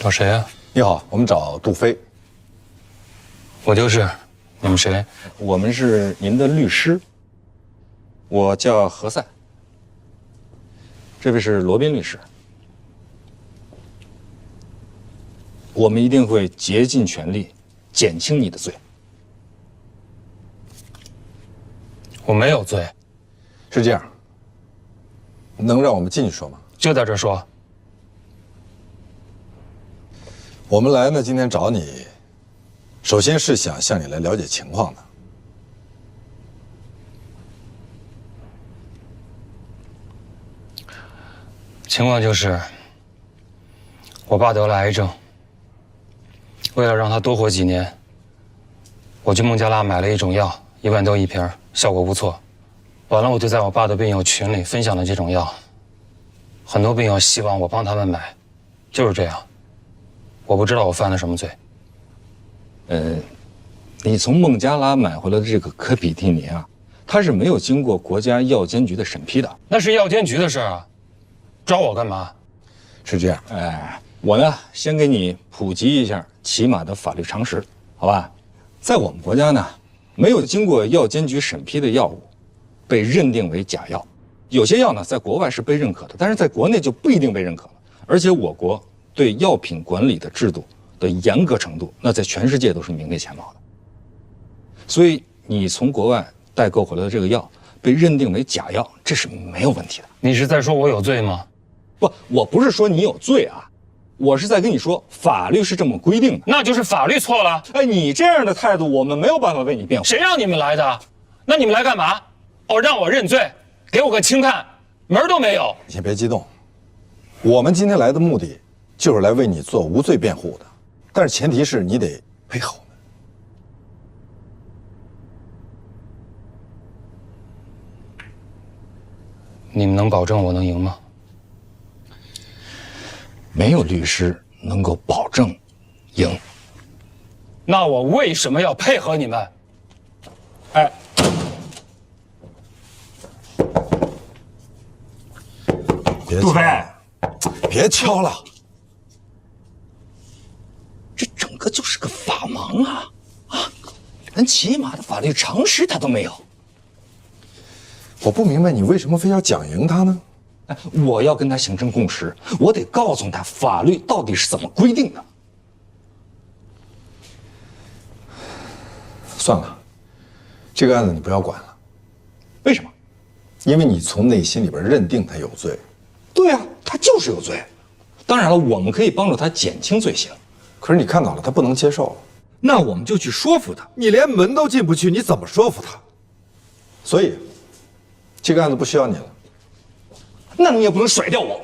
找谁啊？你好，我们找杜飞。我就是。你们谁？我们是您的律师。我叫何塞。这位是罗宾律师。我们一定会竭尽全力减轻你的罪。我没有罪。是这样，能让我们进去说吗？就在这说。我们来呢，今天找你，首先是想向你来了解情况的。情况就是，我爸得了癌症，为了让他多活几年，我去孟加拉买了一种药，1万多一瓶，效果不错。完了，我就在我爸的病友群里分享了这种药，很多病友希望我帮他们买，就是这样。我不知道我犯了什么罪。你从孟加拉买回来的这个可比替尼啊，它是没有经过国家药监局的审批的。那是药监局的事啊，找我干嘛？是这样，我呢先给你普及一下起码的法律常识，好吧？在我们国家呢，没有经过药监局审批的药物，被认定为假药。有些药呢，在国外是被认可的，但是在国内就不一定被认可了。而且我国对药品管理的制度的严格程度，那在全世界都是名列前茅的。所以你从国外代购回来的这个药被认定为假药，这是没有问题的。你是在说我有罪吗？不，我不是说你有罪啊，我是在跟你说法律是这么规定的。那就是法律错了。哎，你这样的态度，我们没有办法为你辩护。谁让你们来的？那你们来干嘛？哦，让我认罪，给我个轻判，门儿都没有。你先别激动，我们今天来的目的就是来为你做无罪辩护的，但是前提是你得配合我们。你们能保证我能赢吗？没有律师能够保证赢。那我为什么要配合你们？哎，杜飞，别敲了，这整个就是个法盲啊！连起码的法律常识他都没有。我不明白你为什么非要讲赢他呢？哎，我要跟他形成共识，我得告诉他法律到底是怎么规定的。算了，这个案子你不要管了。为什么？因为你从内心里边认定他有罪。对啊，他就是有罪。当然了，我们可以帮助他减轻罪行。可是你看到了，他不能接受，那我们就去说服他。你连门都进不去，你怎么说服他？所以，这个案子不需要你了。那你也不能甩掉我。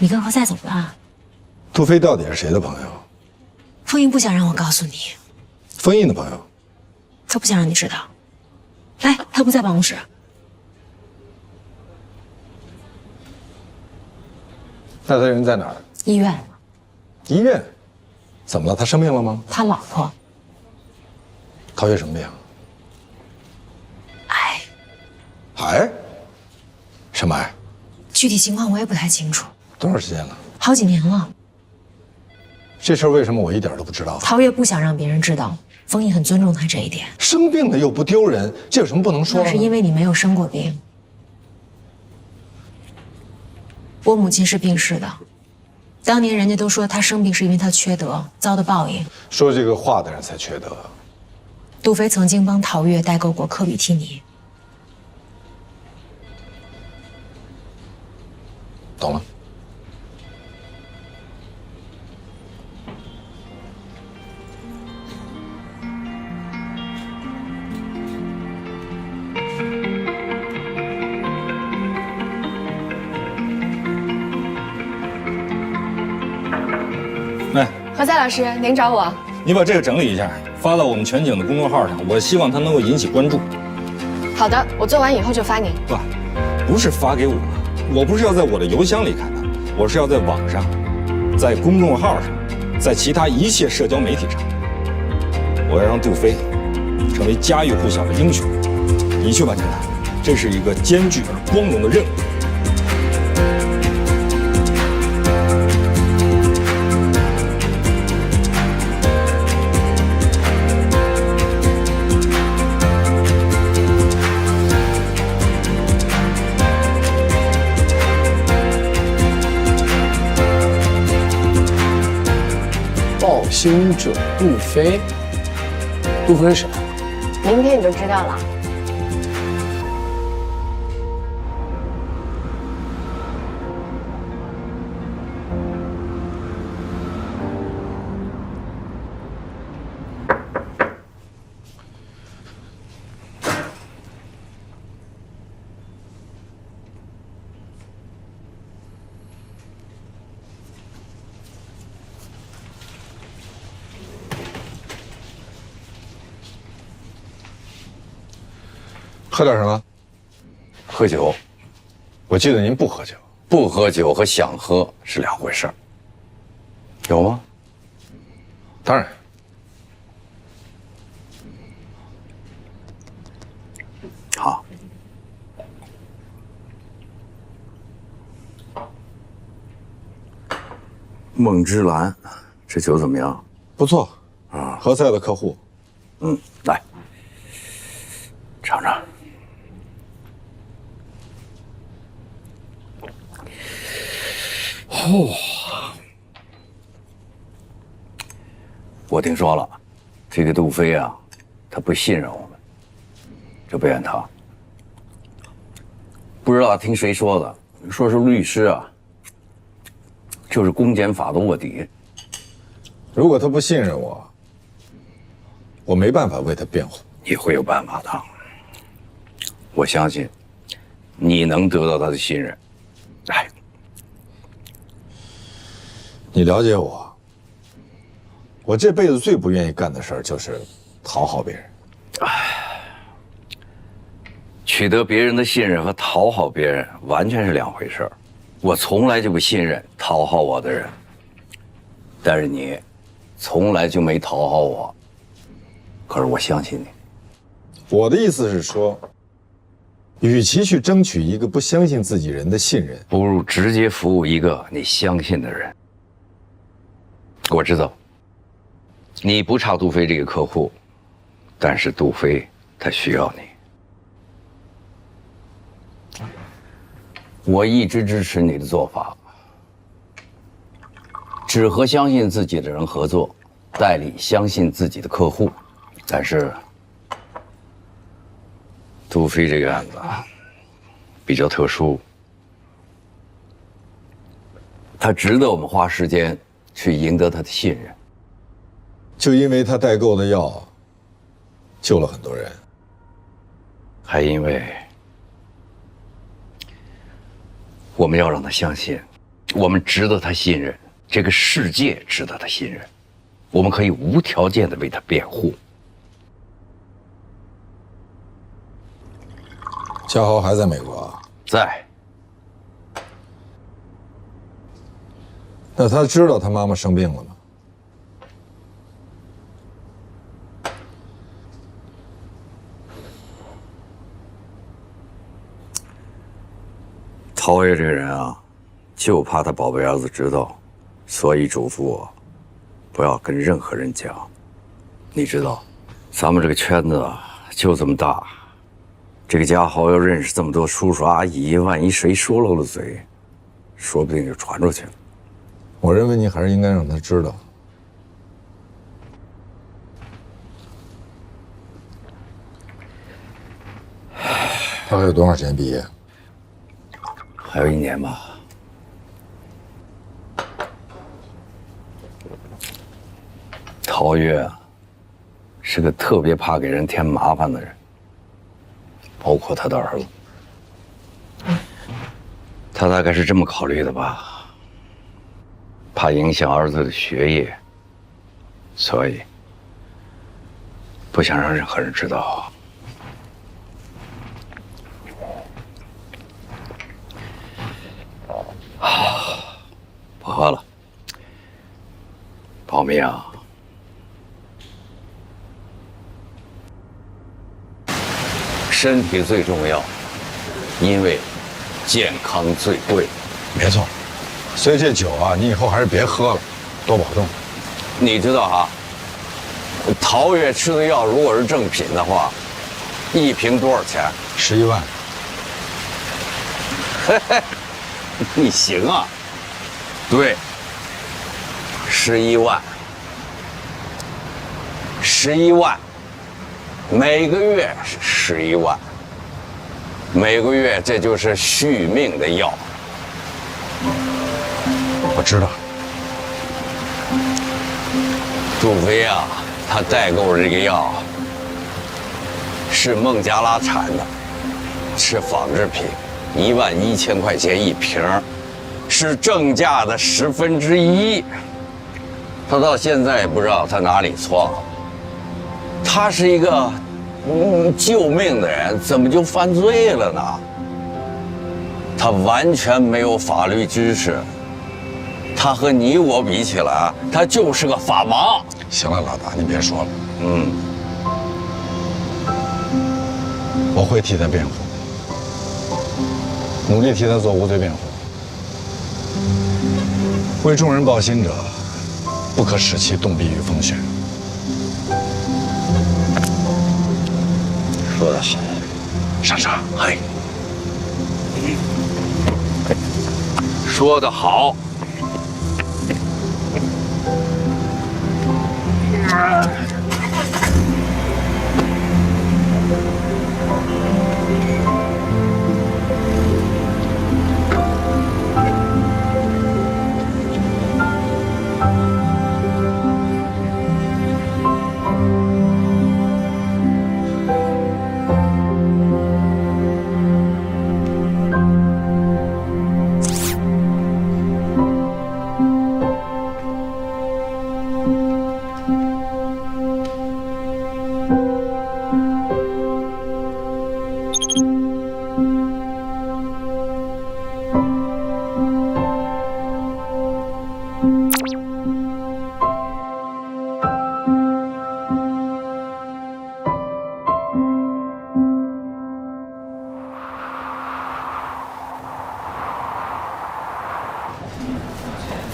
你跟何塞怎么了？杜飞到底是谁的朋友？封印不想让我告诉你，封印的朋友。他不想让你知道。来，他不在办公室。那他人在哪儿？医院。医院？怎么了？他生病了吗？他老婆。陶月什么病？癌。癌？什么癌？具体情况我也不太清楚。多长时间了？好几年了。这事儿为什么我一点都不知道？陶月不想让别人知道，封印很尊重他这一点。生病了又不丢人，这有什么不能说的？那是因为你没有生过病。我母亲是病逝的，当年人家都说她生病是因为她缺德，遭的报应。说这个话的人才缺德。杜飞曾经帮陶月代购过科比替尼。懂了。来，何塞老师，您找我？你把这个整理一下，发到我们全景的公众号上，我希望它能够引起关注。好的，我做完以后就发您。不是发给我不是要在我的邮箱里看的，我是要在网上，在公众号上，在其他一切社交媒体上。我要让杜飞成为家喻户晓的英雄。你去完成它，这是一个艰巨而光荣的任务。报星者杜飞，杜飞是谁？明天你就知道了。喝点什么？喝酒，我记得您不喝酒。不喝酒和想喝是两回事儿。有吗？当然。好。梦之蓝，这酒怎么样？不错啊，何塞的客户。来，尝尝。我听说了，这个杜飞啊，他不信任我们，就不怨他。不知道听谁说的，说是律师啊，就是公检法的卧底。如果他不信任我，我没办法为他辩护。你会有办法的，我相信你能得到他的信任。来，你了解我，我这辈子最不愿意干的事儿就是讨好别人。取得别人的信任和讨好别人完全是两回事儿。我从来就不信任讨好我的人，但是你从来就没讨好我。可是我相信你。我的意思是说，与其去争取一个不相信自己人的信任，不如直接服务一个你相信的人。我知道你不差杜飞这个客户，但是杜飞他需要你。我一直支持你的做法，只和相信自己的人合作，代理相信自己的客户。但是杜飞这个案子比较特殊，他值得我们花时间去赢得他的信任。就因为他代购的药救了很多人，还因为我们要让他相信，我们值得他信任，这个世界值得他信任，我们可以无条件的为他辩护。嘉豪还在美国啊？在。那他知道他妈妈生病了吗？陶爷这个人啊，就怕他宝贝儿子知道，所以嘱咐我不要跟任何人讲。你知道，咱们这个圈子啊就这么大，这个家豪要认识这么多叔叔阿姨，万一谁说漏了嘴，说不定就传出去了。我认为你还是应该让他知道。他还有多少时间毕业？还有1年吧。陶越啊，是个特别怕给人添麻烦的人，包括他的儿子。他大概是这么考虑的吧，怕影响儿子的学业，所以不想让任何人知道。不喝了，保密啊！身体最重要，因为健康最贵。没错，所以这酒啊，你以后还是别喝了，多保重。你知道啊，陶月吃的药如果是正品的话，一瓶多少钱？11万。嘿嘿，你行啊。对，11万，11万，每个月11万，每个月这就是续命的药。我知道。杜飞啊，他代购这个药是孟加拉产的，是仿制品，11000块钱一瓶，是正价的1/10。他到现在也不知道他哪里错了。他是一个救命的人，怎么就犯罪了呢？他完全没有法律知识。他和你我比起来，他就是个法盲。行了，老大，你别说了。嗯，我会替他辩护，努力替他做无罪辩护。为众人抱薪者，不可使其冻毙于风雪。说得好，上车。嘿，说得好。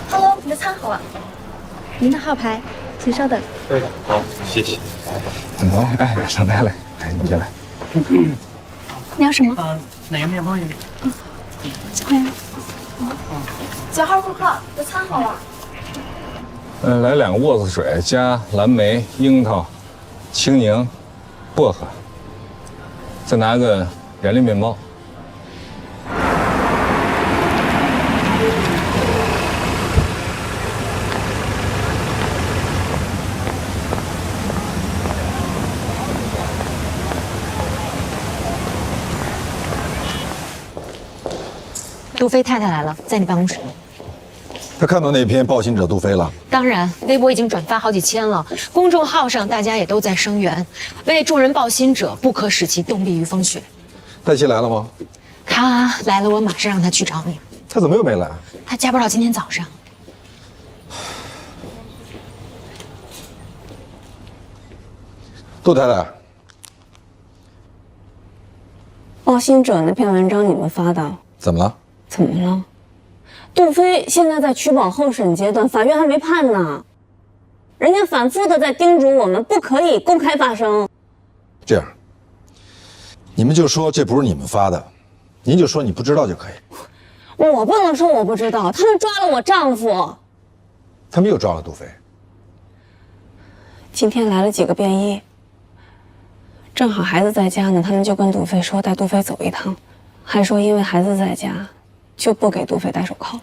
Hello， 你的餐好了，您的号牌，请稍等。对，好，谢谢。很高，哎，上来来，来你进来。你要什么？哪个面包也有。欢迎。9号顾客，你的餐好了。来2个沃斯水加蓝莓、樱桃、青柠、薄荷，再拿个燃力面包。杜飞太太来了，在你办公室。他看到那篇抱薪者杜飞了？当然，微博已经转发好几千了，公众号上大家也都在声援，为众人抱薪者，不可使其冻毙于风雪。黛西来了吗？他来了，我马上让他去找你。他怎么又没来？他加班到今天早上。杜太太，抱薪者那篇文章你们发的，怎么了？怎么了？杜飞现在在取保候审阶段，法院还没判呢。人家反复的在叮嘱我们不可以公开发声。这样，你们就说这不是你们发的，您就说你不知道就可以。我不能说我不知道，他们抓了我丈夫。他们又抓了杜飞。今天来了几个便衣，正好孩子在家呢，他们就跟杜飞说带杜飞走一趟，还说因为孩子在家，就不给杜飞戴手铐。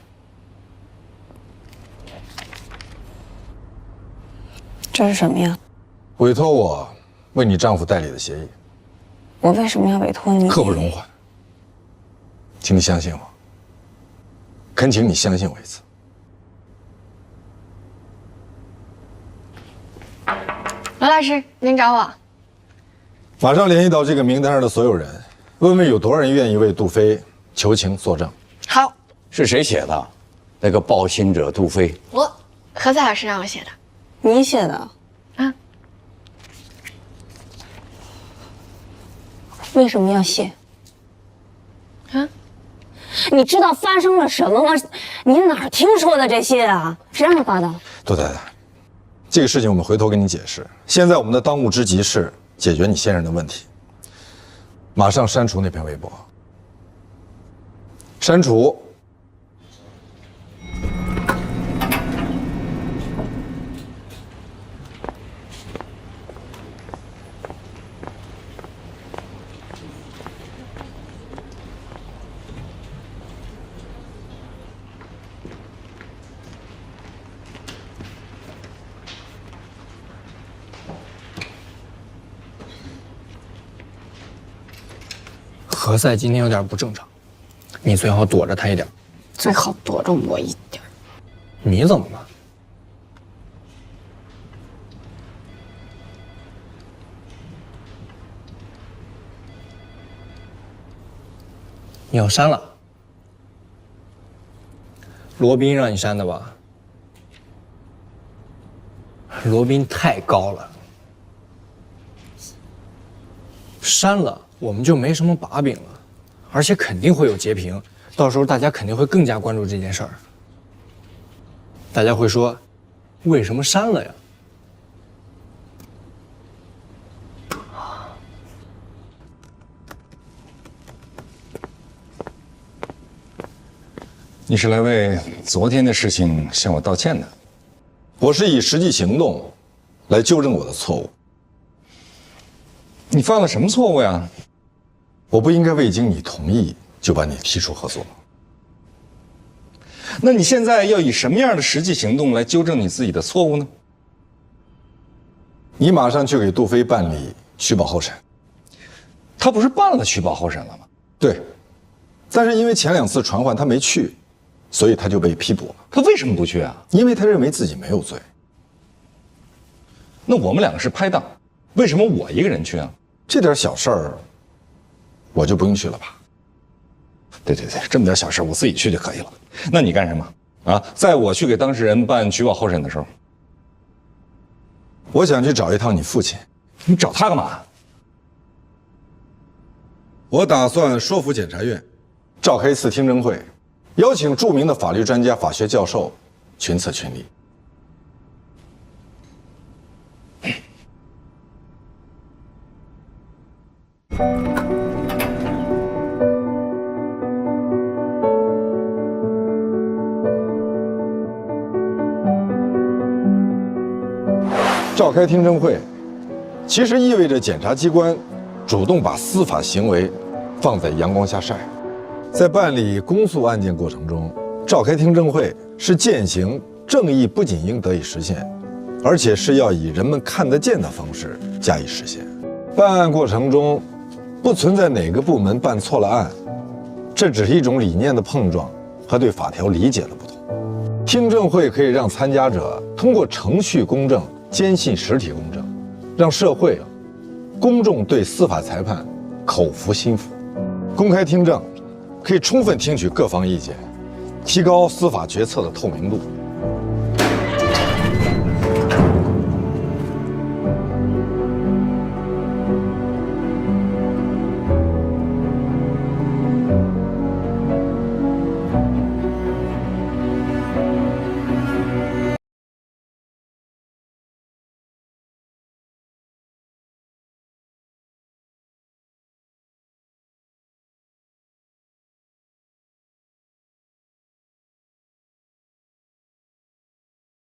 这是什么呀？委托我为你丈夫代理的协议。我为什么要委托你？刻不容缓，请你相信我，恳请你相信我一次。罗老师，您找我？马上联系到这个名单上的所有人，问问有多少人愿意为杜飞求情作证。好，是谁写的？那个抱薪者杜飞。何塞老师让我写的。你写的？啊？为什么要写？啊？你知道发生了什么吗？你哪儿听说的这些啊？谁让你发的？杜太太，这个事情我们回头跟你解释。现在我们的当务之急是解决你先生的问题。马上删除那篇微博。删除。何塞今天有点不正常，你最好躲着他一点。最好躲着我一点。你怎么了？你要删了？罗宾让你删的吧？罗宾太高了，删了我们就没什么把柄了，而且肯定会有截屏，到时候大家肯定会更加关注这件事儿。大家会说，为什么删了呀？你是来为昨天的事情向我道歉的？我是以实际行动来纠正我的错误。你犯了什么错误呀？我不应该未经你同意就把你踢出合作。那你现在要以什么样的实际行动来纠正你自己的错误呢？你马上去给杜飞办理取保候审。他不是办了取保候审了吗？对，但是因为前2次传唤他没去，所以他就被批捕了。他为什么不去啊？因为他认为自己没有罪。那我们2个是拍档，为什么我一个人去啊？这点小事儿，我就不用去了吧？对，这么点小事我自己去就可以了。那你干什么啊？在我去给当事人办取保候审的时候，我想去找一趟你父亲。你找他干嘛？我打算说服检察院，召开一次听证会，邀请著名的法律专家、法学教授群策群力。召开听证会，其实意味着检察机关主动把司法行为放在阳光下晒。在办理公诉案件过程中，召开听证会是践行正义不仅应得以实现，而且是要以人们看得见的方式加以实现。办案过程中不存在哪个部门办错了案，这只是一种理念的碰撞和对法条理解的不同。听证会可以让参加者通过程序公正坚信实体公正，让社会、公众对司法裁判口服心服。公开听证可以充分听取各方意见，提高司法决策的透明度。